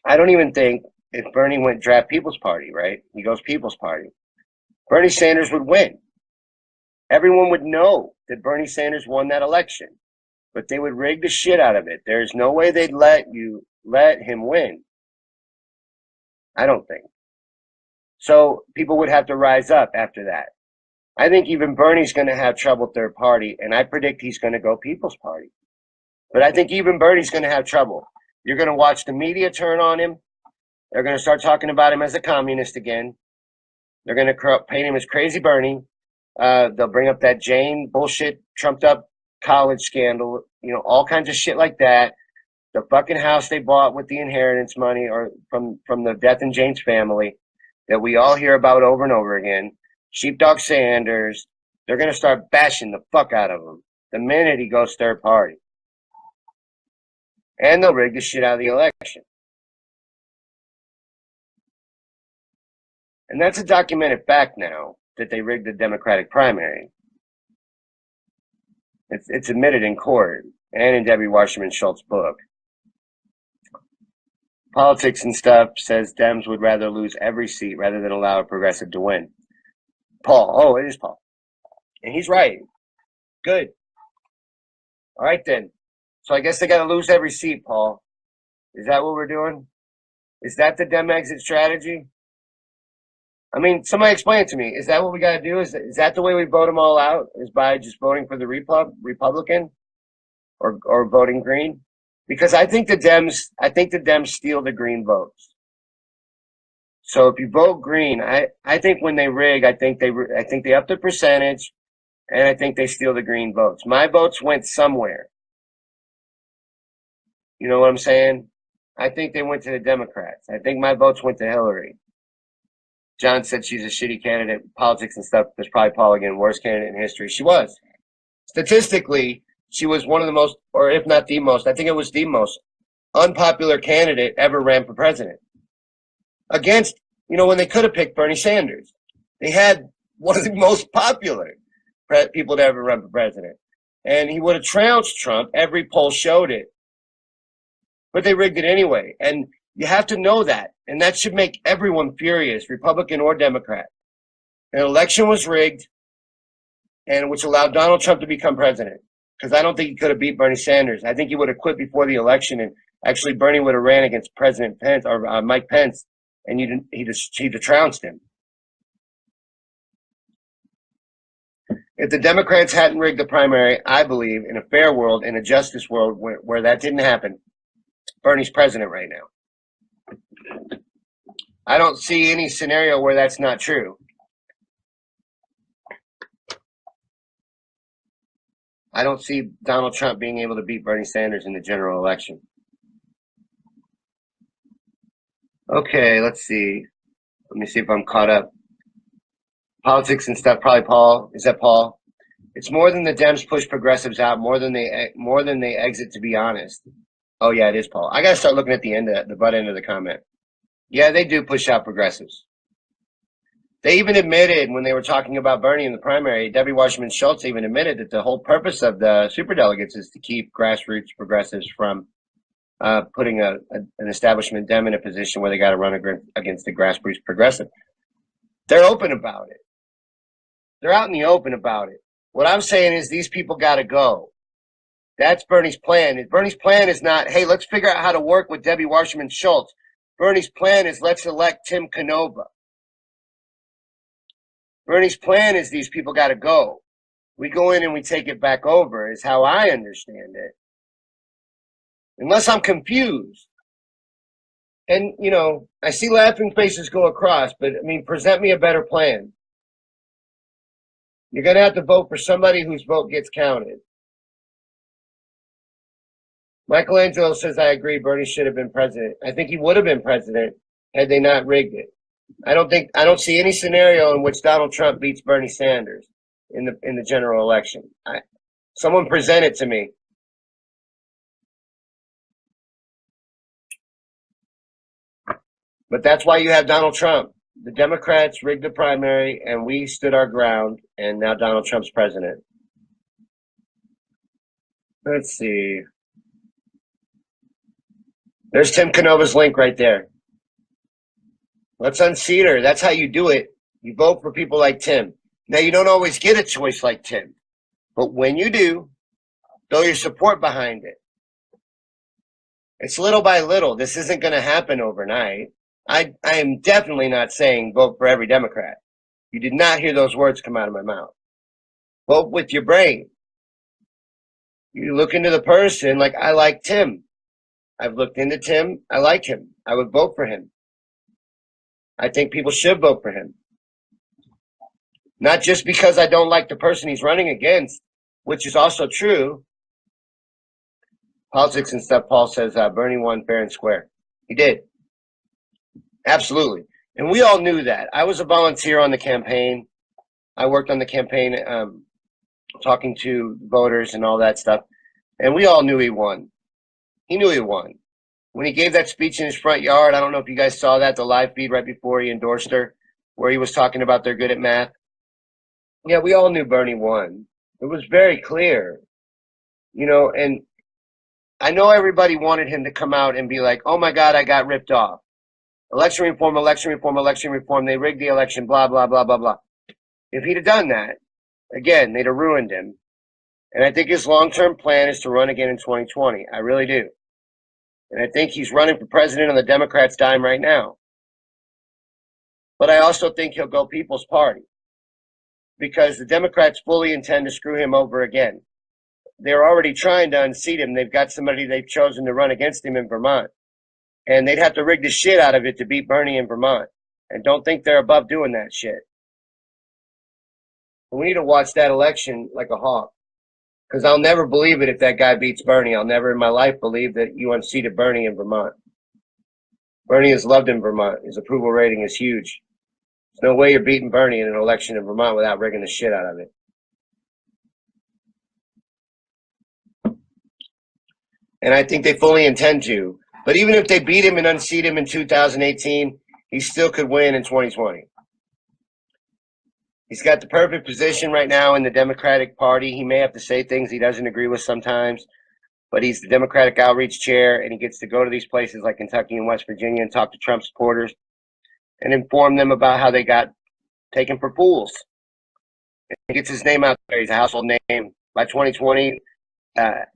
I don't even think if Bernie went draft People's Party, right? He goes People's Party. Bernie Sanders would win. Everyone would know that Bernie Sanders won that election, but they would rig the shit out of it. There's no way they'd let him win. I don't think. So people would have to rise up after that. I think even Bernie's going to have trouble third party, and I predict he's going to go People's Party. But I think even Bernie's going to have trouble. You're going to watch the media turn on him. They're going to start talking about him as a communist again. They're going to paint him as crazy Bernie. They'll bring up that Jane bullshit, trumped up college scandal, all kinds of shit like that. The fucking house they bought with the inheritance money or from the death in Jane's family that we all hear about over and over again. Sheepdog Sanders, they're going to start bashing the fuck out of him the minute he goes third party. And they'll rig the shit out of the election. And that's a documented fact now that they rigged the Democratic primary. It's admitted in court and in Debbie Wasserman Schultz's book. Politics and Stuff says Dems would rather lose every seat rather than allow a progressive to win. Paul. Oh, it is Paul. And he's right. Good. All right, then. So I guess they got to lose every seat, Paul. Is that what we're doing? Is that the Dem exit strategy? I mean, somebody explain it to me. Is that what we got to do? Is that the way we vote them all out? Is by just voting for the Republican or voting Green? Because I think the Dems steal the Green votes. So if you vote Green, I think when they rig, I think they up the percentage, and I think they steal the Green votes. My votes went somewhere. You know what I'm saying? I think they went to the Democrats. I think my votes went to Hillary. John said she's a shitty candidate. Politics and Stuff. There's probably Paul again, worst candidate in history. She was. Statistically, she was one of the most, or if not the most, I think it was the most unpopular candidate ever ran for president. Against, when they could have picked Bernie Sanders. They had one of the most popular people to ever run for president. And he would have trounced Trump. Every poll showed it. But they rigged it anyway. And you have to know that. And that should make everyone furious, Republican or Democrat. An election was rigged, and which allowed Donald Trump to become president. Because I don't think he could have beat Bernie Sanders. I think he would have quit before the election, and actually Bernie would have ran against President Pence or Mike Pence, and he'd have trounced him. If the Democrats hadn't rigged the primary, I believe, in a fair world, in a justice world where that didn't happen, Bernie's president right now. I don't see any scenario where that's not true. I don't see Donald Trump being able to beat Bernie Sanders in the general election. Okay, let's see. Let me see if I'm caught up. Politics and Stuff, probably Paul. Is that Paul? It's more than the Dems push progressives out, more than they exit, to be honest. Oh yeah, it is Paul. I gotta start looking at the butt end of the comment. Yeah, they do push out progressives. They even admitted when they were talking about Bernie in the primary, Debbie Wasserman Schultz even admitted that the whole purpose of the superdelegates is to keep grassroots progressives from putting an establishment Dem in a position where they got to run against the grassroots progressive. They're open about it. They're out in the open about it. What I'm saying is these people got to go. That's Bernie's plan. Bernie's plan is not, hey, let's figure out how to work with Debbie Wasserman Schultz. Bernie's plan is let's elect Tim Canova. Bernie's plan is these people got to go. We go in and we take it back over is how I understand it. Unless I'm confused. And, I see laughing faces go across, but, present me a better plan. You're going to have to vote for somebody whose vote gets counted. Michelangelo says, I agree, Bernie should have been president. I think he would have been president had they not rigged it. I don't see any scenario in which Donald Trump beats Bernie Sanders in the general election. Someone present it to me. But that's why you have Donald Trump. The Democrats rigged the primary, and we stood our ground, and now Donald Trump's president. Let's see. There's Tim Canova's link right there. Let's unseat her. That's how you do it. You vote for people like Tim. Now, you don't always get a choice like Tim, but when you do, throw your support behind it. It's little by little. This isn't going to happen overnight. I am definitely not saying vote for every Democrat. You did not hear those words come out of my mouth. Vote with your brain. You look into the person. Like, I like Tim. I've looked into Tim. I like him. I would vote for him. I think people should vote for him. Not just because I don't like the person he's running against, which is also true. Politics and stuff, Paul says Bernie won fair and square. He did. Absolutely. And we all knew that. I was a volunteer on the campaign. I worked on the campaign, talking to voters and all that stuff. And we all knew he won. He knew he won. When he gave that speech in his front yard, I don't know if you guys saw that, the live feed right before he endorsed her, where he was talking about they're good at math. Yeah, we all knew Bernie won. It was very clear, and I know everybody wanted him to come out and be like, oh my God, I got ripped off. Election reform, election reform, election reform. They rigged the election, blah, blah, blah, blah, blah. If he'd have done that, again, they'd have ruined him. And I think his long-term plan is to run again in 2020. I really do. And I think he's running for president on the Democrats' dime right now. But I also think he'll go People's Party, because the Democrats fully intend to screw him over again. They're already trying to unseat him. They've got somebody they've chosen to run against him in Vermont. And they'd have to rig the shit out of it to beat Bernie in Vermont. And don't think they're above doing that shit. We need to watch that election like a hawk. Because I'll never believe it if that guy beats Bernie. I'll never in my life believe that you unseated Bernie in Vermont. Bernie is loved in Vermont. His approval rating is huge. There's no way you're beating Bernie in an election in Vermont without rigging the shit out of it. And I think they fully intend to. But even if they beat him and unseat him in 2018, he still could win in 2020. He's got the perfect position right now in the Democratic Party. He may have to say things he doesn't agree with sometimes, but he's the Democratic outreach chair, and he gets to go to these places like Kentucky and West Virginia and talk to Trump supporters and inform them about how they got taken for fools. He gets his name out there. He's a household name. By 2020,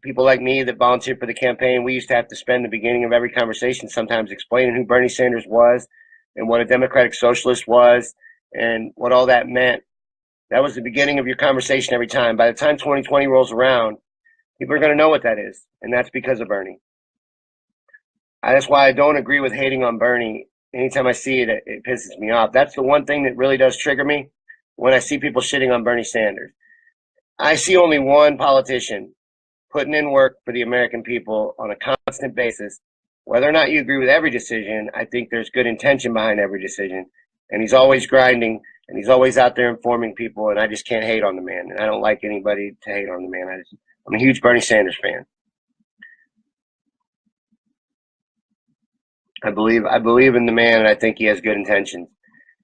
people like me that volunteered for the campaign, we used to have to spend the beginning of every conversation sometimes explaining who Bernie Sanders was and what a democratic socialist was and what all that meant. That was the beginning of your conversation every time. By the time 2020 rolls around, people are going to know what that is, and that's because of Bernie. That's why I don't agree with hating on Bernie. Anytime I see it, it pisses me off. That's the one thing that really does trigger me when I see people shitting on Bernie Sanders. I see only one politician putting in work for the American people on a constant basis. Whether or not you agree with every decision, I think there's good intention behind every decision. And he's always grinding, and he's always out there informing people, and I just can't hate on the man. And I don't like anybody to hate on the man. I'm a huge Bernie Sanders fan. I believe in the man, and I think he has good intentions.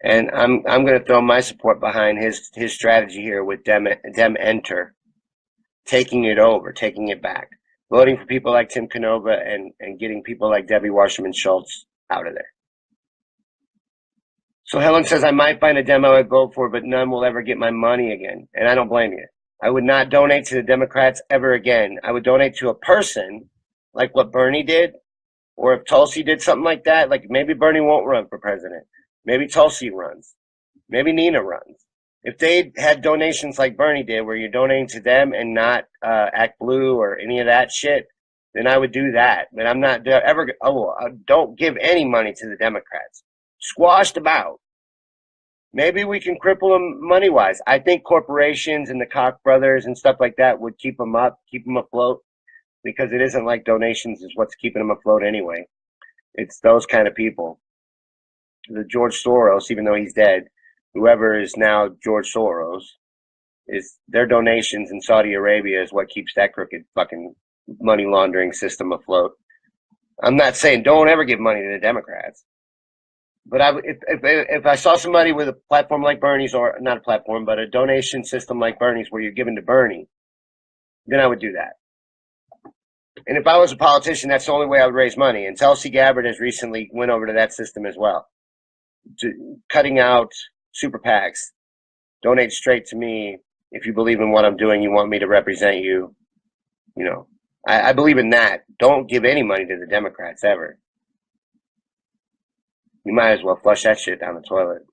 And I'm going to throw my support behind his strategy here with Dem Enter, taking it over, taking it back, voting for people like Tim Canova and getting people like Debbie Wasserman Schultz out of there. So Helen says, I might find a demo I'd vote for, but none will ever get my money again. And I don't blame you. I would not donate to the Democrats ever again. I would donate to a person like what Bernie did, or if Tulsi did something like that, like maybe Bernie won't run for president. Maybe Tulsi runs. Maybe Nina runs. If they had donations like Bernie did, where you're donating to them and not Act Blue or any of that shit, then I would do that. But I'm not ever, don't give any money to the Democrats. Squash them out. Maybe we can cripple them money-wise. I think corporations and the Koch brothers and stuff like that would keep them up, keep them afloat, because it isn't like donations is what's keeping them afloat anyway. It's those kind of people. The George Soros, even though he's dead, whoever is now George Soros, is their donations in Saudi Arabia is what keeps that crooked fucking money laundering system afloat. I'm not saying don't ever give money to the Democrats. But if I saw somebody with a platform like Bernie's, or not a platform, but a donation system like Bernie's where you're giving to Bernie, then I would do that. And if I was a politician, that's the only way I would raise money. And Tulsi Gabbard has recently went over to that system as well, cutting out super PACs. Donate straight to me. If you believe in what I'm doing, you want me to represent you. You know, I believe in that. Don't give any money to the Democrats ever. You might as well flush that shit down the toilet.